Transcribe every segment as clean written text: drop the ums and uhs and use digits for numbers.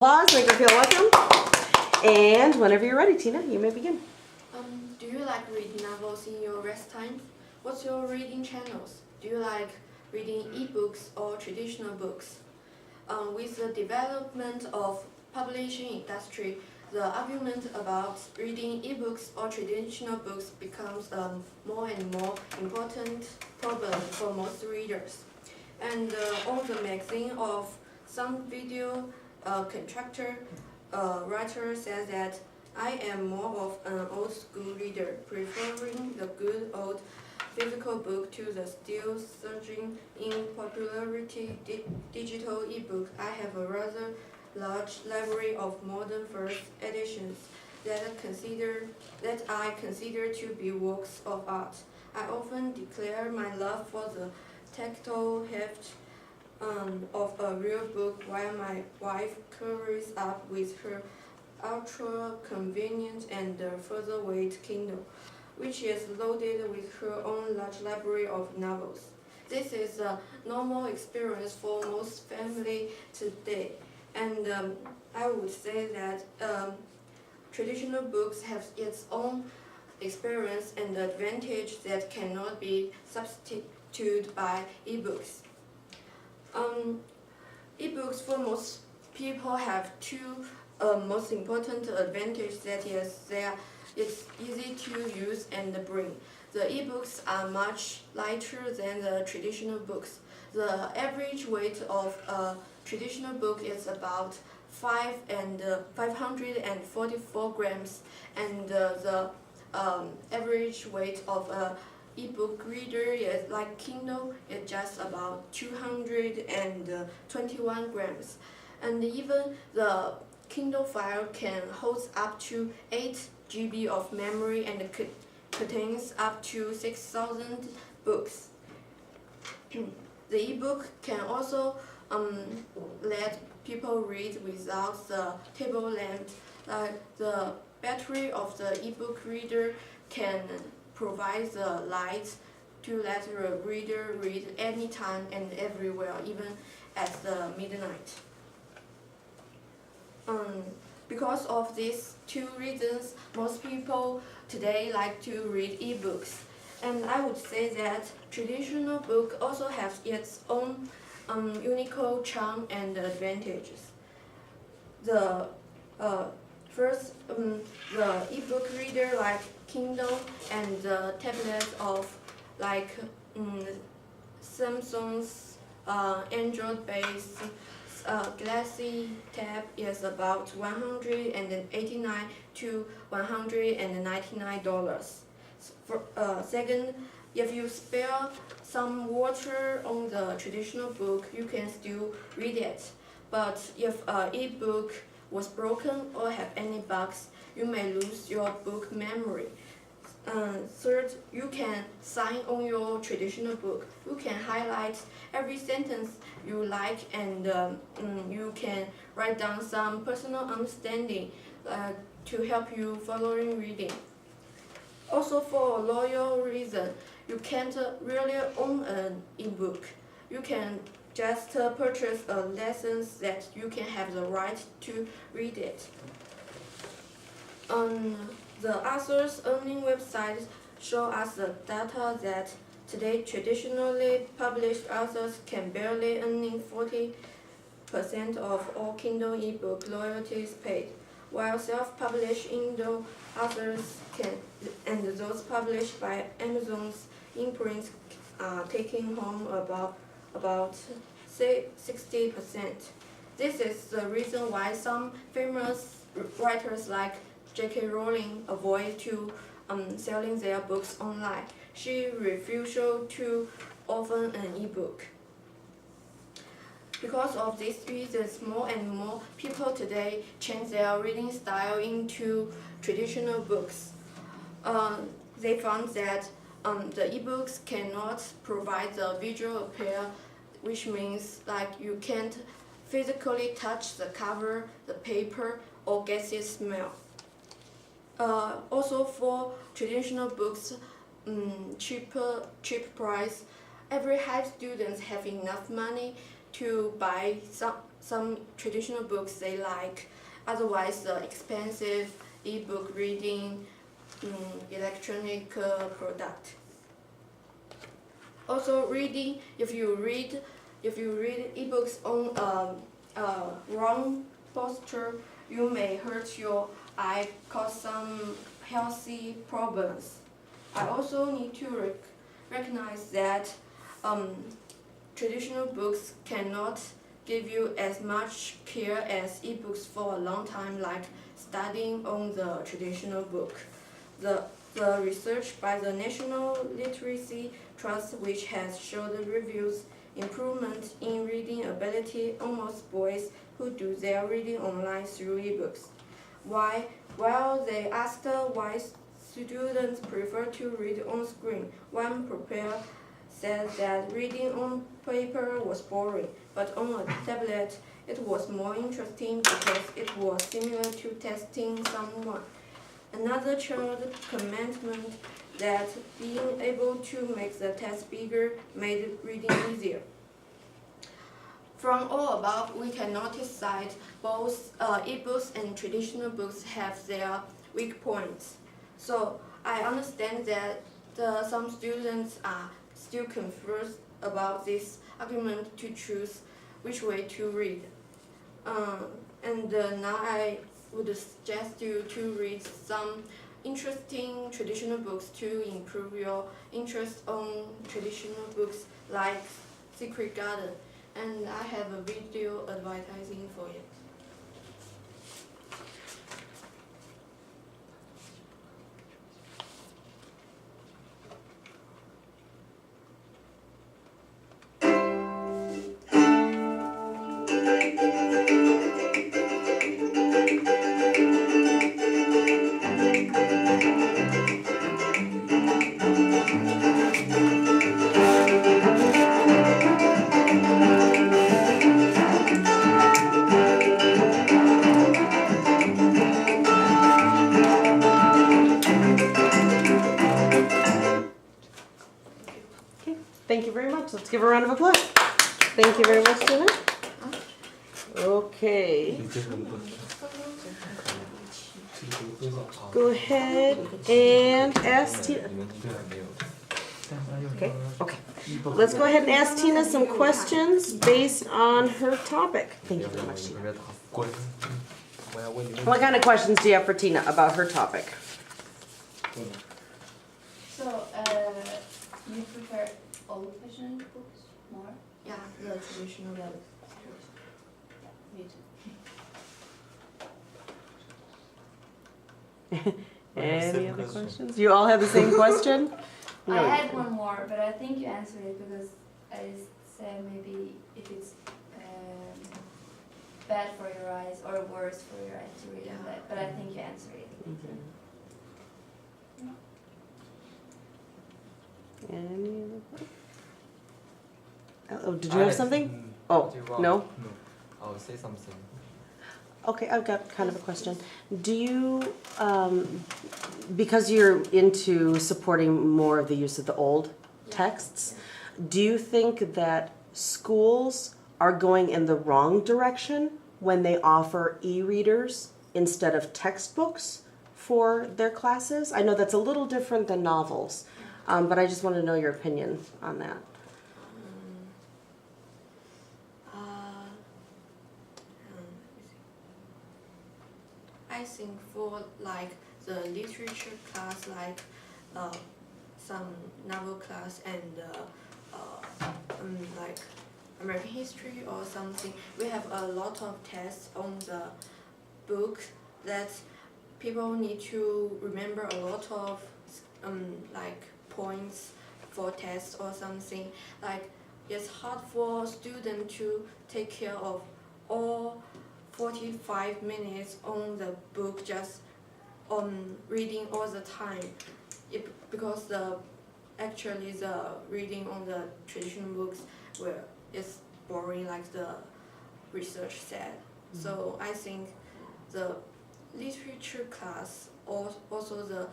Applause, make her feel welcome. And whenever you're ready, Tina, you may begin. Do you like reading novels in your rest time? What's your reading channels? Do you like reading ebooks or traditional books? With the development of publishing industry, the argument about reading ebooks or traditional books becomes a more and more important problem for most readers. And on the magazine of some video contractor writer says that I am more of an old school reader, preferring the good old physical book to the still surging in popularity digital ebook. I have a rather large library of modern first editions that I consider to be works of art. I often declare my love for the tactile heft of a real book while my wife curries up with her ultra-convenient and featherweight Kindle, which is loaded with her own large library of novels. This is a normal experience for most families today, and I would say that traditional books have its own experience and advantage that cannot be substituted by ebooks. Ebooks for most people have two most important advantages. That is, it's easy to use and bring. The ebooks are much lighter than the traditional books. The average weight of a traditional book is about 544 grams, and the average weight of a ebook reader is like Kindle is just about 221 grams, and even the Kindle file can hold up to 8 GB of memory and contains up to 6,000 books. The ebook can also let people read without the table lamp. The battery of the ebook reader can provide the light to let the reader read anytime and everywhere, even at the midnight. Because of these two reasons, most people today like to read ebooks. And I would say that traditional book also has its own unique charm and advantages. The first, the ebook reader like Kindle and the tablet of like Samsung's Android-based Galaxy Tab is about $189 to $199. Second, if you spare some water on the traditional book, you can still read it. But if an ebook was broken or have any bugs, you may lose your book memory. Third, you can sign on your traditional book. You can highlight every sentence you like, and you can write down some personal understanding to help you following reading. Also, for a loyal reason, you can't really own an ebook. You can just purchase a license that you can have the right to read it. The author's earning website show us the data that today traditionally published authors can barely earn 40% of all Kindle ebook royalties paid, while self-published Kindle authors and those published by Amazon's imprints are taking home about 60%. This is the reason why some famous writers like J.K. Rowling avoid to selling their books online. She refused to offer an ebook. Because of these reasons, more and more people today change their reading style into traditional books. They found that the ebooks cannot provide the visual appeal, which means like you can't physically touch the cover, the paper, or get its smell. Also, for traditional books, cheap price, every high students have enough money to buy some traditional books they like. Otherwise, the expensive e-book reading, electronic product. Also, reading. If you read e-books on wrong posture, you may hurt your eye, cause some healthy problems. I also need to recognize that traditional books cannot give you as much care as e-books for a long time, like studying on the traditional book. The research by the National Literacy Trust, which has shown the reviews improvement in reading ability amongst boys who do their reading online through e-books. While they asked why students prefer to read on screen, one professor said that reading on paper was boring, but on a tablet it was more interesting because it was similar to testing someone. Another child commented that being able to make the test bigger made reading easier. From all above, we can notice that both e-books and traditional books have their weak points. So I understand that some students are still confused about this argument to choose which way to read. Now I would suggest you to read some interesting traditional books to improve your interest on traditional books like Secret Garden. And I have a video advertising for it. Thank you very much. Let's give her a round of applause. Thank you very much, Tina. Okay. Go ahead and ask Tina. Okay. Let's go ahead and ask Tina some questions based on her topic. Thank you very much, Tina. What kind of questions do you have for Tina about her topic? So, you prefer old-fashioned books more? Yeah, the traditional books. Me too. Any other questions? You all have the same question? I had one more, but I think you answered it because I said maybe if it's bad for your eyes or worse for your eyes to read it, but I think you answered it. Any other questions? Oh, did you have something? Oh, no? No, I'll say something. Okay, I've got kind of a question. Do you, because you're into supporting more of the use of the old texts, do you think that schools are going in the wrong direction when they offer e-readers instead of textbooks for their classes? I know that's a little different than novels, but I just want to know your opinion on that. I think for like the literature class, like some novel class and like American history or something, we have a lot of tests on the book that people need to remember a lot of like points for tests or something. Like it's hard for students to take care of all 45 minutes on the book, just reading all the time, because actually the reading on the traditional books is boring, like the research said. So I think the literature class also the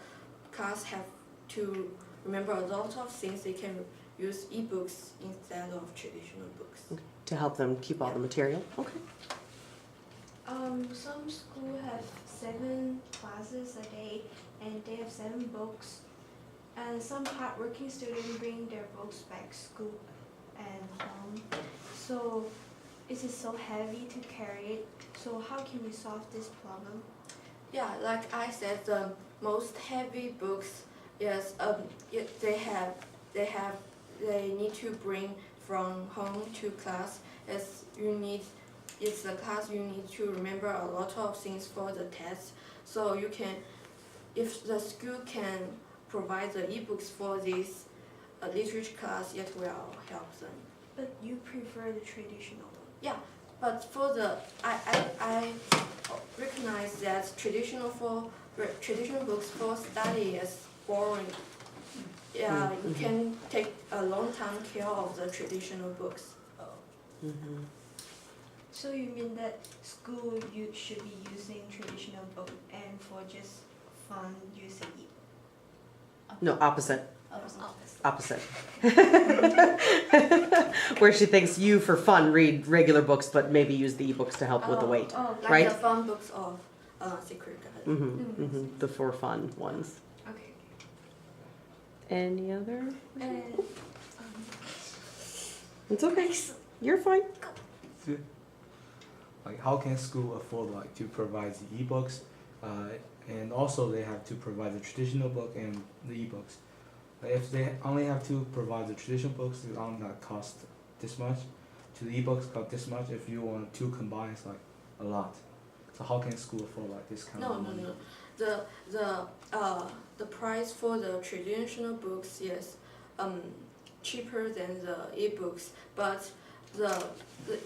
class have to remember a lot of things they can use ebooks instead of traditional books. To help them keep all the material? Okay. Some school have 7 classes a day and they have 7 books. And some hardworking students bring their books back school and home. So it is so heavy to carry it. So how can we solve this problem? Yeah, like I said, the most heavy books, yes, they need to bring from home to class. It's the class you need to remember a lot of things for the test. So you can, if the school can provide the ebooks for this literature class, it will help them. But you prefer the traditional one. Yeah, but for the I recognize that traditional books for study is boring. Yeah, you can take a long time care of the traditional books. Mm-hmm. So you mean that school you should be using traditional book and for just fun using e-book? No, opposite. Opposite. Opposite. Where she thinks you, for fun, read regular books, but maybe use the ebooks to help with the weight. Like right? the fun books of Secret Garden. Mm-hmm, mm-hmm. The for fun ones. Okay. Any other? And It's okay. You're fine. Like, how can school afford to provide the ebooks, and also they have to provide the traditional book and the ebooks. If they only have to provide the traditional books, it only not cost this much. To the ebooks cost this much. If you want to combine, it's like a lot. So how can school afford this kind of money? No. The price for the traditional books is cheaper than the ebooks, but the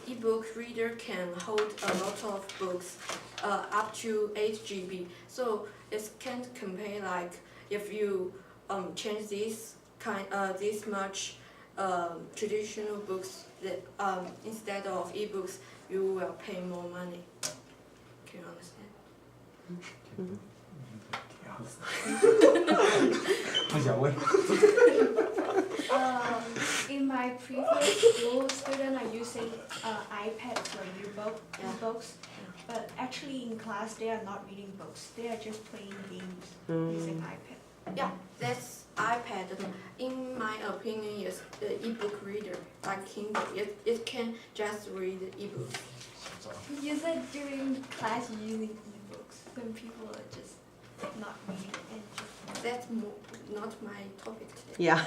ebook reader can hold a lot of books, up to 8 GB. So it can't compare like if you change this much traditional books that instead of ebooks, you will pay more money. Can you understand? Mm-hmm. 我想问。 in my previous school, students are using iPad for books, but actually in class they are not reading books. They are just playing games using iPad. Yeah, that's iPad. In my opinion, is the ebook reader like Kindle. It can just read ebooks. You said during class you're using ebooks when people are just not reading and just. That's not my topic today. Yeah.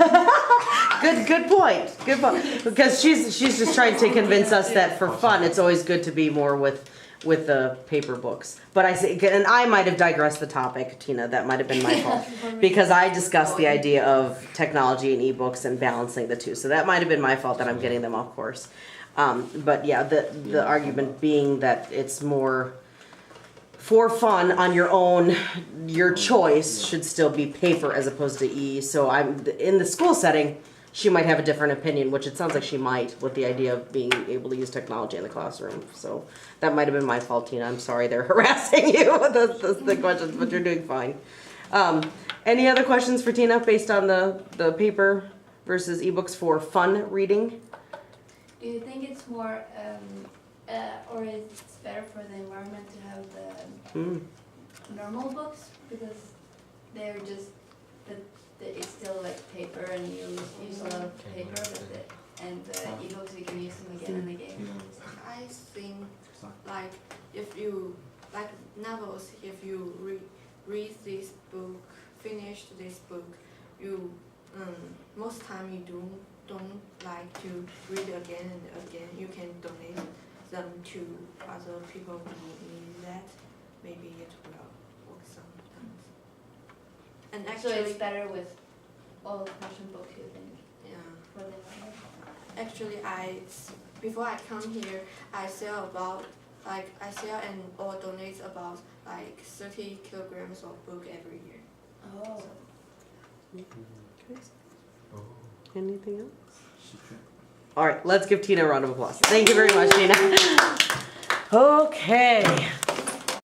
Good point. Good point. Because she's just trying to convince us that for fun, it's always good to be more with the paper books. But I say, and I might have digressed the topic, Tina. That might have been my fault because I discussed the idea of technology and ebooks and balancing the two. So that might have been my fault that I'm getting them off course. But yeah, the argument being that it's more for fun on your own, your choice should still be paper as opposed to e. So I'm in the school setting. She might have a different opinion, which it sounds like she might, with the idea of being able to use technology in the classroom. So that might have been my fault, Tina. I'm sorry they're harassing you with the questions, but you're doing fine. Any other questions for Tina based on the paper versus ebooks for fun reading? Do you think it's more, or it's better for the environment to have the normal books because they're just it's still like paper and you use a lot of paper with it, and the ebooks you can use them again and again. I think like if you like novels, if you read this book, finish this book, you most time you don't like to read again and again. You can donate them to other people who need that. Maybe it will work sometimes. And So it's actually, better with old-fashioned books, you think, yeah. for the environment? Actually, before I come here, I sell and or donate about like 30 kilograms of book every year. Oh. Anything else? All right, let's give Tina a round of applause. Thank you very much, Tina. Okay.